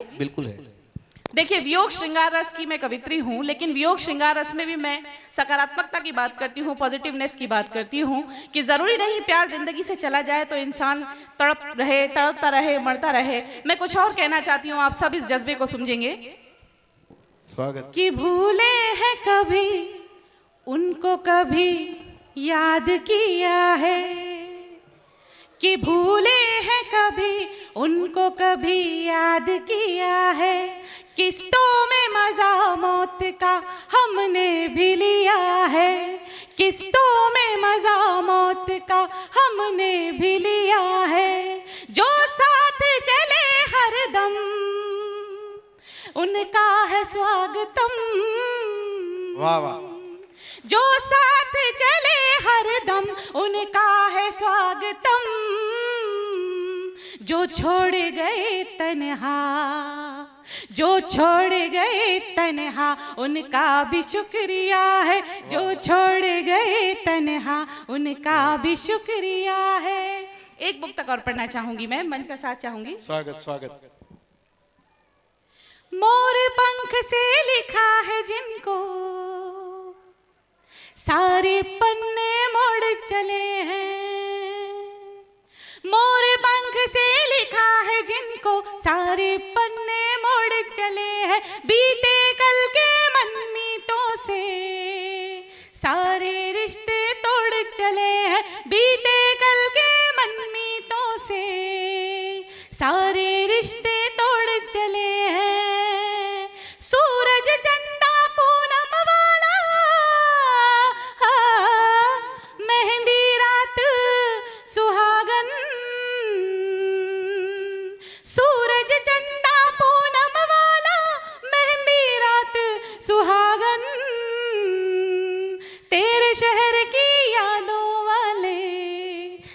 बिल्कुल है। देखिए, वियोग श्रृंगार रस की मैं कवित्री हूँ, लेकिन वियोग श्रृंगार रस में भी मैं सकारात्मकता की बात करती हूँ, पॉजिटिवनेस की बात करती हूँ कि ज़रूरी नहीं प्यार जिंदगी से चला जाए तो इंसान तड़पता रहे, मरता रहे। मैं कुछ और कहना चाहती हूँ, आप सब इस जज्बे को समझेंगे। स्वागत। कि भूले हैं कभी उनको कभी याद किया है, कि भूले हैं कभी उनको कभी याद किया है। किस्तों में मजा मौत का हमने भी लिया है, किस्तों में मजा मौत का हमने भी लिया है। जो साथ चले हरदम उनका है स्वागतम। वाह वाह। जो साथ चले हरदम उनका है स्वागतम। जो छोड़ गए तन्हा, जो छोड़ गए तन्हा उनका भी शुक्रिया है, जो छोड़ गए तन्हा उनका भी शुक्रिया है। एक मुक्तक और पढ़ना चाहूंगी मैं, मंच का साथ चाहूंगी। स्वागत स्वागत। मोर पंख से लिखा है जिनको सारे पन्ने मोड़ चले हैं। मोर पंख से लिखा है जिनको सारे पन्ने मोड़ चले हैं। बीते कल के मनमीतों से सारे रिश्ते तोड़ चले हैं। बीते कल के मनमीतों से सारे रिश्ते तोड़ चले हैं। सूरज चंदा पूनम वाला मेहंदी रात सुहागन। सूरज चंदा पूनम वाला मेहंदी रात सुहागन। तेरे शहर की यादों वाले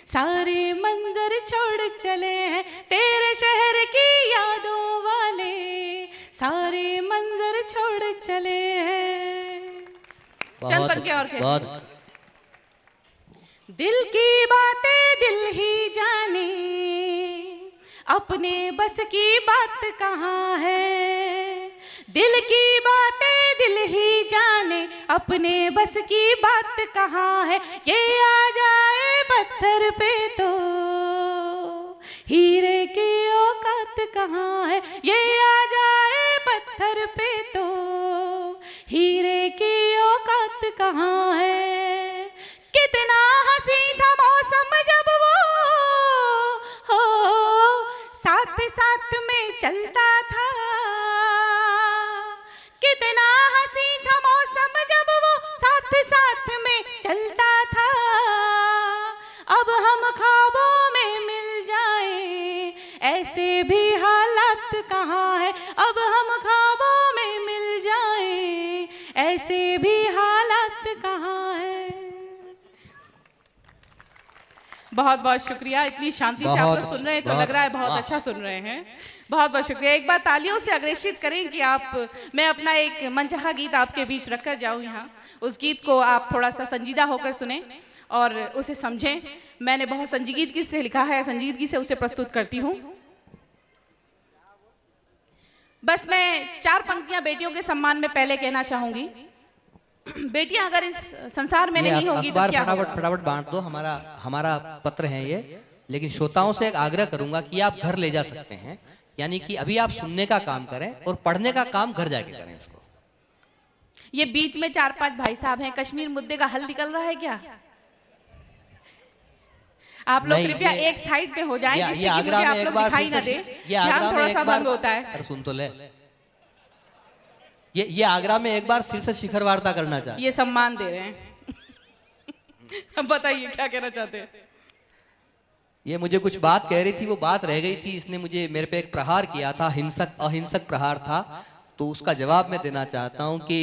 सारे मंजर छोड़ चले हैं। तेरे शहर की यादों वाले सारे मंजर छोड़ चले हैं। चल पंक्ति और बहुत। दिल की बातें दिल ही जाने, अपने बस की बात कहाँ है। दिल की बातें दिल ही जाने, अपने बस की बात कहाँ है। ये आ जाए पत्थर पे तो हीरे की औकात कहाँ है। ये आ जाए पत्थर पे तो हीरे की औकात कहाँ है। कितना हंसी था मौसम जब वो हो साथ साथ में चलता था। कितना हंसी था मौसम जब वो साथ साथ में चलता था। अब हम ख्वाबों में मिल जाए ऐसे भी हालात कहाँ है। अब हम ख्वाबों में मिल जाए ऐसे भी हालात कहाँ है। बहुत बहुत शुक्रिया। इतनी शांति से आप लोग सुन रहे हैं तो लग रहा है बहुत अच्छा सुन रहे हैं। बहुत बहुत शुक्रिया। एक बार तालियों से अग्रेषित करें कि आप, मैं अपना एक मनचाहा गीत आपके बीच रखकर जाऊं यहाँ। उस गीत को आप थोड़ा सा संजीदा होकर सुने और उसे समझें। मैंने बहुत संजीदगी से लिखा है, संजीदगी से उसे प्रस्तुत करती हूँ। बस मैं 4 पंक्तियां बेटियों के सम्मान में पहले कहना चाहूंगी। बेटियां अगर इस संसार में नहीं होगी तो क्या होगा? फटाफट बांट दो। हमारा पत्र है ये, लेकिन श्रोताओं से एक आग्रह करूंगा कि आप घर ले जा सकते हैं, यानी कि अभी आप सुनने का काम करें और पढ़ने का काम घर जाके करें इसको। ये बीच में 4-5 भाई साहब हैं, कश्मीर मुद्दे का हल निकल रहा है क्या? आप लोग कृपया एक साइड पे हो जाएं जिससे कि मुझे आप लोग दिखाई ना दे। ध्यान थोड़ा सा भंग होता है। अरे सुन तो ले। ये आगरा में एक बार फिर से शिखर वार्ता करना चाहिए। ये सम्मान दे रहे हैं। अब बताइए क्या कहना चाहते हैं? ये मुझे कुछ बात कह रही थी, वो बात रह गई थी। इसने मुझे मेरे पे एक प्रहार किया था, अहिंसक प्रहार था, तो उसका जवाब मैं देना चाहता हूं कि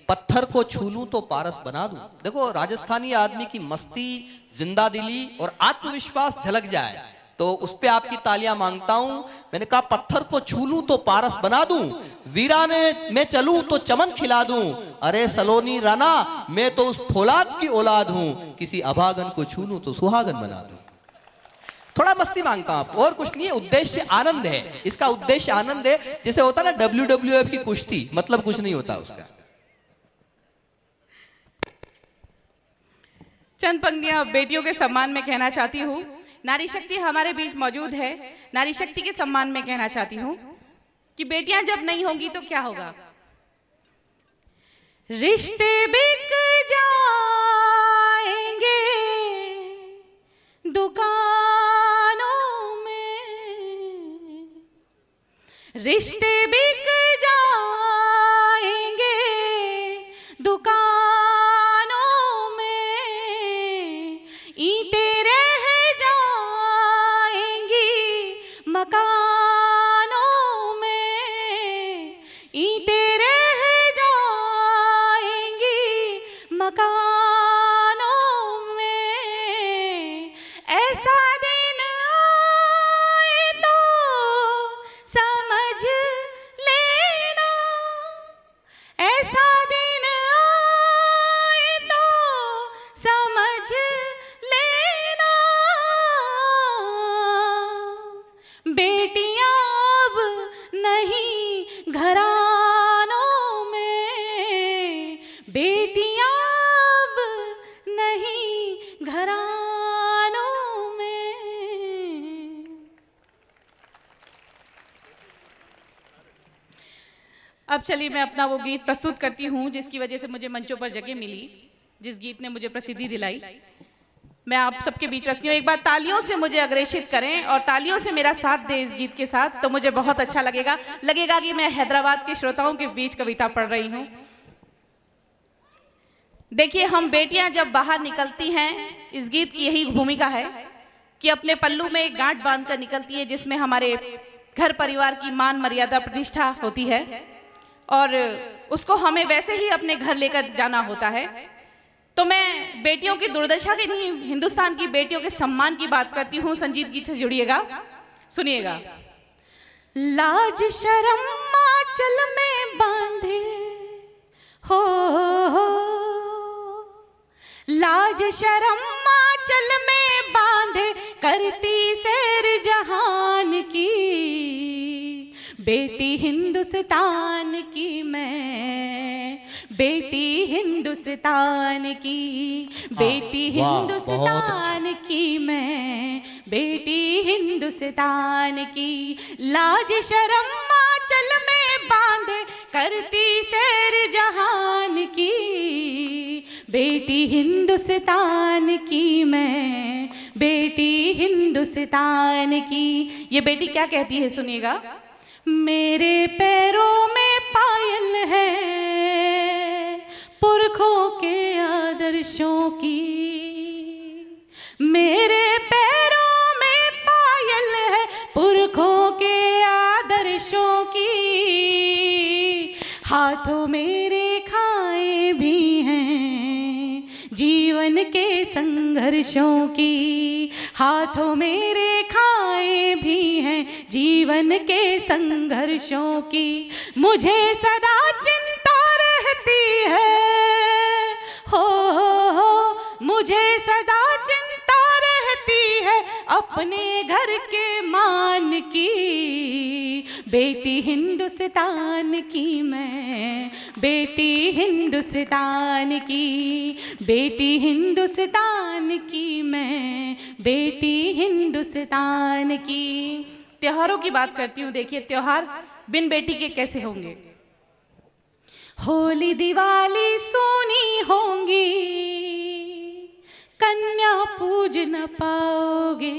पत्थर को छू लूं तो पारस बना दूं। देखो, राजस्थानी आदमी की मस्ती, जिंदा दिली और आत्मविश्वास झलक जाए तो उस पे आपकी तालियां मांगता हूं। मैंने कहा पत्थर को छू लूं तो पारस बना दूं, वीराने में चलूं तो चमन खिला दूं। अरे सलोनी राना, मैं तो उस फौलाद की औलाद हूं, किसी अभागन को छू लूं तो सुहागन बना दूं। थोड़ा मस्ती मांगता हूं आपको, और कुछ नहीं है। उद्देश्य आनंद है, इसका उद्देश्य आनंद है। जैसे होता ना WWF की कुश्ती, मतलब कुछ नहीं होता उसका। चंद पंक्तियां बेटियों के सम्मान में कहना चाहती हूँ। नारी शक्ति हमारे बीच मौजूद है। नारी शक्ति के सम्मान में कहना चाहती हूँ कि बेटियां जब नहीं होंगी तो क्या होगा। रिश्ते बिक जाएंगे दुकानों में, रिश्ते बिक जाएंगे दुकानों में, ईंटें रह जाएंगी मकानों में, ईंटें रह जाएंगी मकानों में। ऐसा दिन आए तो समझ लेना, ऐसा दिन आए तो समझ लेना। बेटियां अब नहीं घरानों में, बेटियां अब नहीं घरानों में। अब चलिए मैं अपना वो गीत प्रस्तुत करती हूँ जिसकी वजह से मुझे मंचों पर जगह मिली, जिस गीत ने मुझे प्रसिद्धि दिलाई। मैं आप सबके बीच रखती हूँ। एक बार तालियों से मुझे अग्रेषित करें और तालियों से मेरा साथ दें इस गीत के साथ, तो मुझे बहुत अच्छा लगेगा। लगेगा कि मैं हैदराबाद के श्रोताओं के बीच कविता पढ़ रही हूँ। देखिए, हम बेटियां जब बाहर निकलती हैं, इस गीत की यही भूमिका है कि अपने पल्लू में एक गांठ बांधकर निकलती है जिसमें हमारे घर परिवार की मान मर्यादा प्रतिष्ठा होती है, और उसको हमें वैसे ही अपने घर लेकर जाना होता है। तो मैं बेटियों की दुर्दशा की नहीं, हिंदुस्तान की बेटियों के सम्मान की बात करती हूँ। संजीत गीत से जुड़िएगा, सुनिएगा। लाज शर्म आंचल में बांधे हो, लाज शर्म आंचल में बांधे करती सैर जहान की, बेटी हिंदुस्तान की मैं, बेटी हिंदुस्तान की, बेटी हिंदुस्तान की मैं, बेटी हिंदुस्तान की। लाज शर्म आंचल में बांधे करती सैर जहान की, बेटी हिंदुस्तान की मैं, बेटी हिंदुस्तान की। ये बेटी क्या कहती है, सुनिएगा। मेरे पैरों में पायल है पुरखों के आदर्शों की, मेरे पैरों में पायल है पुरखों के आदर्शों की। हाथों मेरे खाए भी हैं जीवन के संघर्षों की, हाथों मेरे खाए भी हैं जीवन के संघर्षों की। मुझे सदा चिंता रहती है, हो मुझे सदा चिंता रहती है अपने घर के मान की, बेटी हिंदुस्तान की मैं, बेटी हिंदुस्तान की, बेटी हिंदुस्तान की मैं, बेटी हिंदुस्तान की। त्योहारों की बात करती हूँ। देखिए, त्योहार बिन बेटी के कैसे होंगे। होली दिवाली सोनी होंगी, कन्या पूज न पाओगे।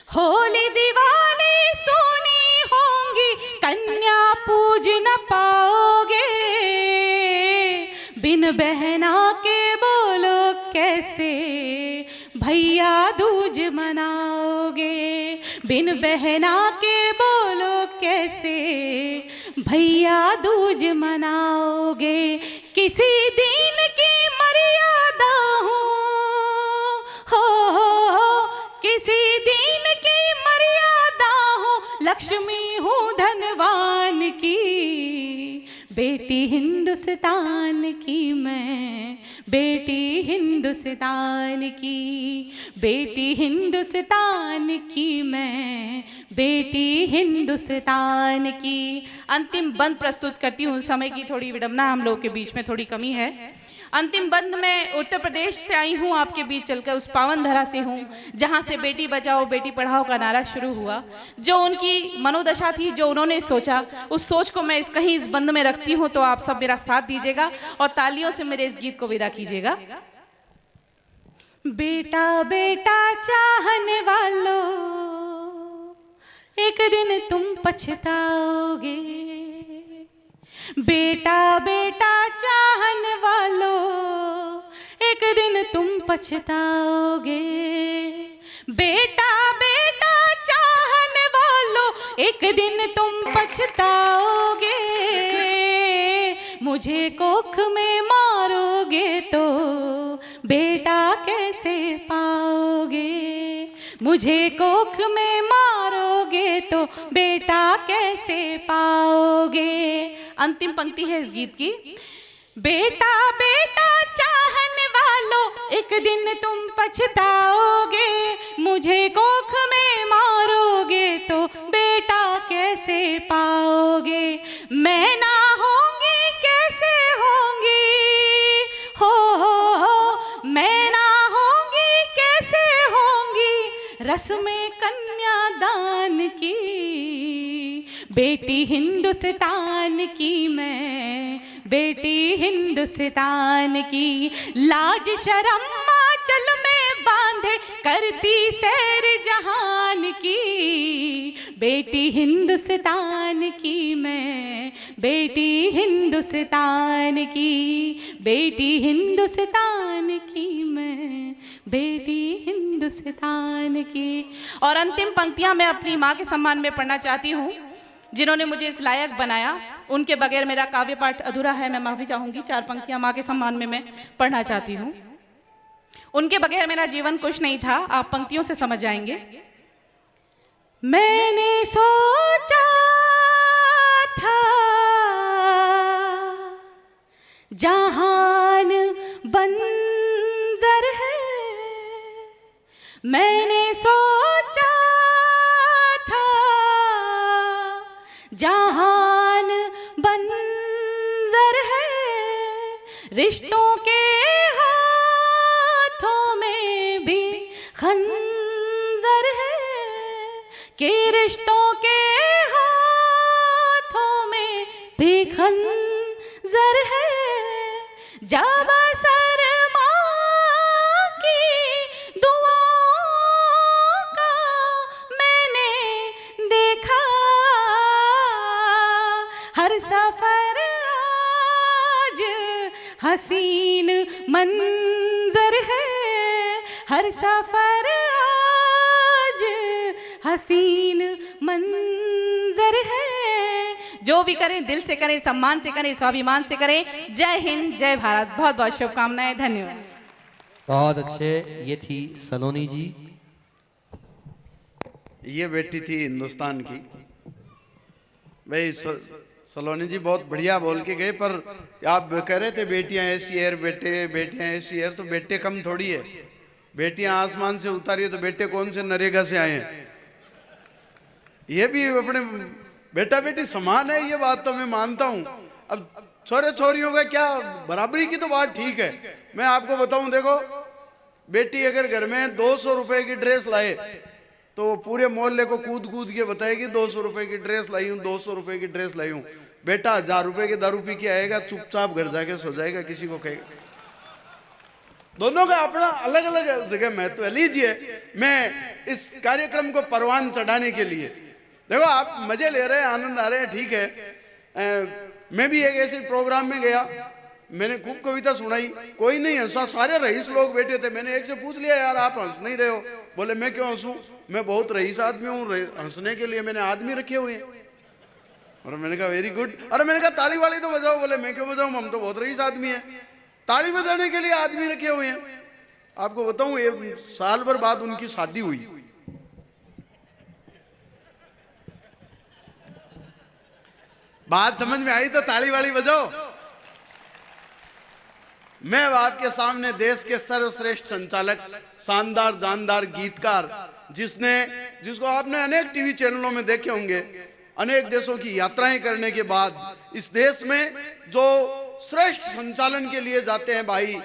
होली दिवाली सोनी होंगी, कन्या पूज न पाओगे। बिन बहना के बोलो कैसे भैया दूज मनाओगे, बिन बहना के बोलो कैसे भैया दूज मनाओगे। किसी दिन की मर्यादा हो, किसी दिन की मर्यादा हो, लक्ष्मी हूँ धनवान की, बेटी हिंदुस्तान की मैं, बेटी हिंदुस्तान की, बेटी हिंदुस्तान की मैं, बेटी हिंदुस्तान की। अंतिम बंद प्रस्तुत करती हूँ। समय की थोड़ी विडंबना हम लोग के बीच में थोड़ी कमी है। अंतिम बंद में उत्तर प्रदेश से आई हूँ, आपके बीच चलकर उस पावन धरा से हूँ जहाँ से बेटी बचाओ बेटी पढ़ाओ का नारा शुरू हुआ। जो उनकी मनोदशा थी, जो उन्होंने सोचा, उस सोच को मैं कहीं इस बंद में रखती हूँ। तो आप सब मेरा साथ दीजिएगा और तालियों से मेरे इस गीत को विदा कीजिएगा। बेटा बेटा चाहने वालों, एक दिन तुम पछताओगे। बेटा बेटा चाहने वालों, एक दिन तुम पछताओगे। बेटा बेटा चाहने वालों, एक दिन तुम पछताओगे। मुझे कोख में मारोगे तो बेटा कैसे पाओगे। मुझे कोख में मारोगे तो बेटा कैसे पाओगे। अंतिम पंक्ति है इस गीत की। बेटा बेटा चाहने वालों, एक दिन तुम पछताओगे। मुझे कोख में मारोगे तो बेटा कैसे पाओगे। मैं ना होंगी कैसे होंगी, हो मैं ना होंगी कैसे होंगी रस्म कन्यादान की। बेटी हिंदुस्तान की मैं, बेटी हिंदुस्तान की। लाज शर्म आंचल में बांधे करती सैर जहान की। बेटी हिंदुस्तान की मैं, बेटी हिंदुस्तान की, बेटी हिंदुस्तान की मैं, बेटी हिंदुस्तान की। और अंतिम पंक्तियां मैं अपनी माँ के सम्मान में पढ़ना चाहती हूँ, जिन्होंने मुझे इस लायक बनाया। उनके बगैर मेरा काव्य पाठ अधूरा है, मैं माफी चाहूंगी। 4 पंक्तियां माँ के सम्मान में मैं पढ़ना चाहती हूँ। उनके बगैर मेरा जीवन कुछ नहीं था, आप पंक्तियों से समझ जाएंगे। मैंने सोचा था जहान बंजर है, मैंने सोचा था जहान बंजर है। रिश्तों के हाथों में भी खंजर है, कि रिश्तों के हाथों में भी खंजर है। जब असर माँ की दुआओं का मैंने देखा, हर सफर आज हसीन मंजर है। हर सफर आज हसीन मंजर है। जो भी करें दिल से करें, सम्मान से करें, स्वाभिमान से करें। जय हिंद, जय भारत। बहुत बहुत शुभकामनाएं, धन्यवाद। बहुत अच्छे। ये थी सलोनी जी। ये बेटी थी हिंदुस्तान की। भाई सलोनी जी बहुत बढ़िया बोल के गए, पर आप कह रहे थे बेटियां ऐसी है, बेटियां ऐसी है, तो बेटे कम थोड़ी है। बेटियां आसमान से उतारी है तो बेटे कौन से नरेगा से आए हैं। ये भी अपने बेटा बेटी समान है, ये बात तो मैं मानता हूं। अब छोरे छोरियों का क्या, बराबरी की तो बात ठीक है। मैं आपको बताऊं, देखो बेटी अगर घर में 200 रुपए की ड्रेस लाए तो पूरे मोहल्ले को कूद कूद के बताएगी 200 रुपए की ड्रेस लाई हूं, 200 रुपए की ड्रेस लाई हूं। बेटा 1000 रुपए की दारू पी के आएगा, चुपचाप घर जाके सो जाएगा, किसी को कहेगा। दोनों का अपना अलग अलग जगह महत्व है। लीजिए, मैं इस कार्यक्रम को परवान चढ़ाने के लिए, देखो आप मजे ले रहे हैं, आनंद आ रहे हैं, ठीक है। मैं भी एक ऐसे प्रोग्राम में गया, मैंने खूब कविता सुनाई, कोई नहीं हंसा, सारे रईस लोग बैठे थे। मैंने एक से पूछ लिया, यार आप हंस नहीं रहे हो? बोले मैं क्यों हंसूं, मैं बहुत रईस आदमी हूँ, हंसने के लिए मैंने आदमी रखे हुए हैं। और मैंने कहा वेरी गुड। और मैंने कहा ताली वाली तो बजाओ। बोले मैं क्यों बजाऊं, हम तो बहुत रईस आदमी हैं, ताली बजाने के लिए आदमी रखे हुए हैं। आपको बताऊं, एक साल भर बाद उनकी शादी हुई। बात समझ में आई तो ताली वाली बजाओ। मैं अब आपके सामने देश के सर्वश्रेष्ठ संचालक, शानदार जानदार गीतकार, जिसको आपने अनेक टीवी चैनलों में देखे होंगे, अनेक देशों की यात्राएं करने के बाद इस देश में जो श्रेष्ठ संचालन के लिए जाते हैं भाई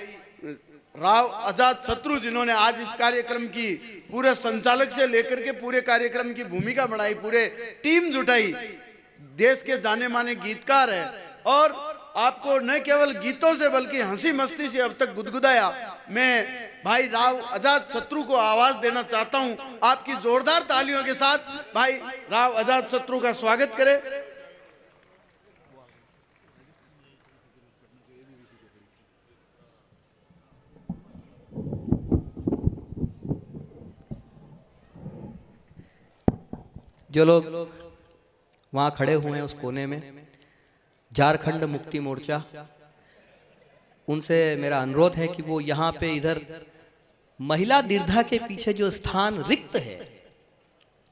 राव आजाद शत्रु, जिन्होंने आज इस कार्यक्रम की पूरे संचालक से लेकर के पूरे कार्यक्रम की भूमिका बनाई, पूरे टीम जुटाई, देश के जाने माने गीतकार है। और आपको न केवल गीतों से बल्कि हंसी मस्ती से अब तक गुदगुदाया। मैं भाई राव आजाद शत्रु को आवाज देना चाहता हूं, आपकी जोरदार तालियों के साथ भाई राव आजाद शत्रु का स्वागत करें। जो लोग वहां खड़े हुए हैं उस कोने में, झारखंड मुक्ति मोर्चा, उनसे मेरा अनुरोध है कि वो यहाँ पे इधर महिला दीर्घा के पीछे जो स्थान रिक्त है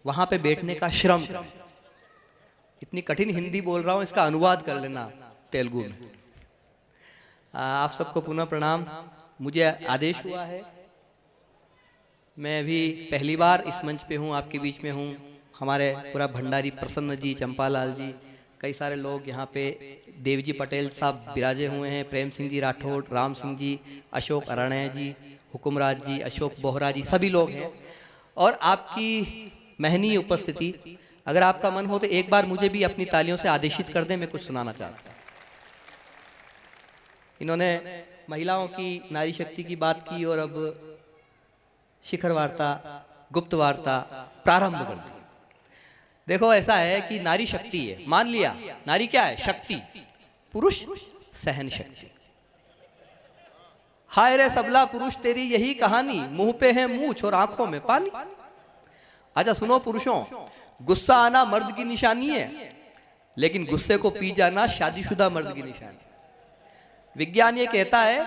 वहां पे बैठने का श्रम करें। इतनी कठिन हिंदी बोल रहा हूं, इसका अनुवाद कर लेना तेलुगु में। आप सबको पुनः प्रणाम। मुझे आदेश हुआ है, मैं अभी पहली बार इस मंच पे हूँ, आपके बीच में हूँ। हमारे पूरा भंडारी प्रसन्न जी, चंपालाल जी, कई सारे लोग यहाँ पे, देवजी पटेल साहब विराजे हुए हैं, प्रेम सिंह जी राठौड़, राम सिंह जी, अशोक अराणय जी, हुकुमराज जी, अशोक बोहरा जी, सभी लोग हैं। और आपकी महनीय उपस्थिति, अगर आपका मन हो तो एक बार मुझे भी अपनी तालियों से आदेशित कर दें, मैं कुछ सुनाना चाहता हूँ। इन्होंने महिलाओं की, नारी शक्ति की बात की और अब शिखर वार्ता, गुप्त वार्ता प्रारंभ कर दी। देखो ऐसा है कि नारी शक्ति है, मान लिया नारी क्या है? शक्ति। पुरुष सहन शक्ति। हाय रे सबला पुरुष तेरी यही कहानी, मुंह पे है मूछ और आंखों में पानी। अच्छा सुनो पुरुषों, गुस्सा आना मर्द की निशानी है, लेकिन गुस्से को पी जाना शादीशुदा मर्द की निशानी। विज्ञान ये कहता है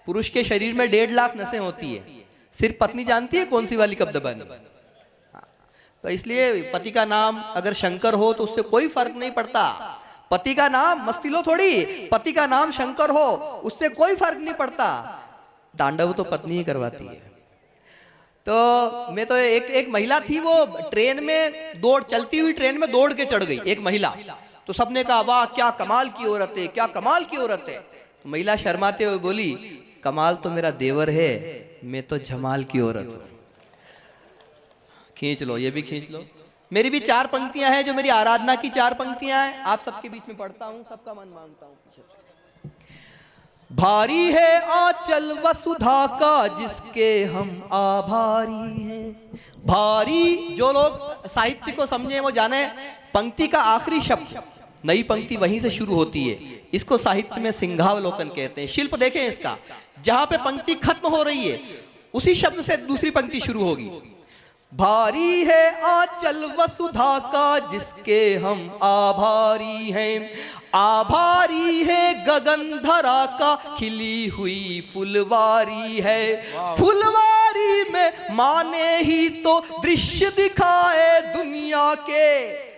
पुरुष के शरीर में 1.5 लाख नसें होती है, सिर्फ पत्नी जानती है कौन सी वाली कब दबानी। तो इसलिए पति का नाम अगर शंकर हो तो उससे कोई फर्क नहीं पड़ता। पति का नाम, मस्ती लो थोड़ी, पति का नाम शंकर हो उससे कोई फर्क नहीं पड़ता। तांडव तो पत्नी ही करवाती है। तो मैं तो एक महिला थी, वो ट्रेन में चलती हुई ट्रेन में दौड़ के चढ़ गई एक महिला। तो सबने कहा वाह क्या कमाल की औरत है, क्या कमाल की औरत है। तो महिला शर्माते हुए बोली, कमाल तो मेरा देवर है, मैं तो जमाल की औरत हूं। खींच लो, ये भी खींच लो। मेरी भी 4 पंक्तियां हैं जो मेरी आराधना की 4 पंक्तियां हैं, आप सबके बीच में पढ़ता हूं, सबका मन मांगता हूं। भारी है आंचल वसुधा का जिसके हम आभारी हैं। भारी, जो लोग साहित्य को समझे वो जाने, पंक्ति का आखिरी शब्द नई पंक्ति वहीं से शुरू होती है। इसको साहित्य में सिंहावलोकन कहते हैं। शिल्प देखें इसका, जहां पे पंक्ति खत्म हो रही है उसी शब्द से दूसरी पंक्ति शुरू होगी। भारी है आंचल वसुधा का जिसके हम आभारी हैं। आभारी है गगन धरा का खिली हुई फुलवारी है। फुलवारी में माने ही तो दृश्य दिखाए दुनिया के।